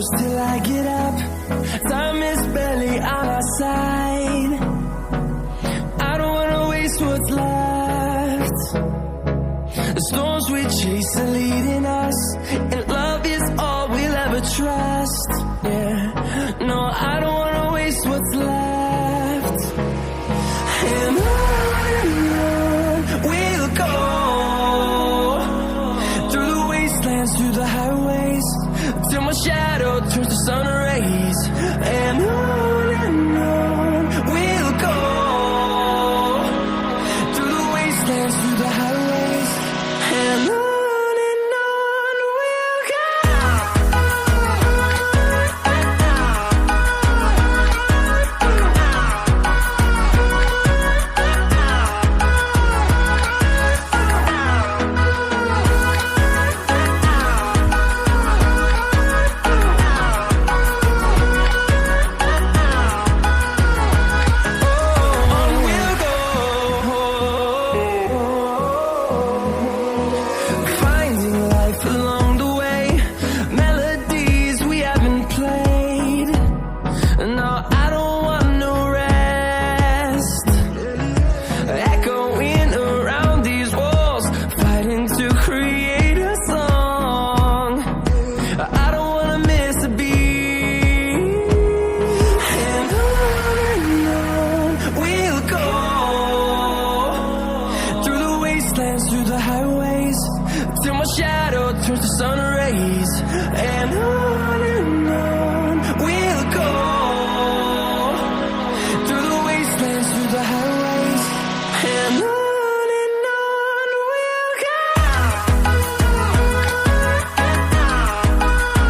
close till I get up. Time is barely on our side. I don't wanna waste what's left. The storms we chase are leading us, and love is all we'll ever trust. Yeah, no, I don't wanna waste what's left. And on we'll go, through the wastelands, through the highways, till my shadow turns to sun rays. And on we'll go, through the wastelands, through the highways, and on we'll go. Through the highways, till my shadow turns to sun rays. And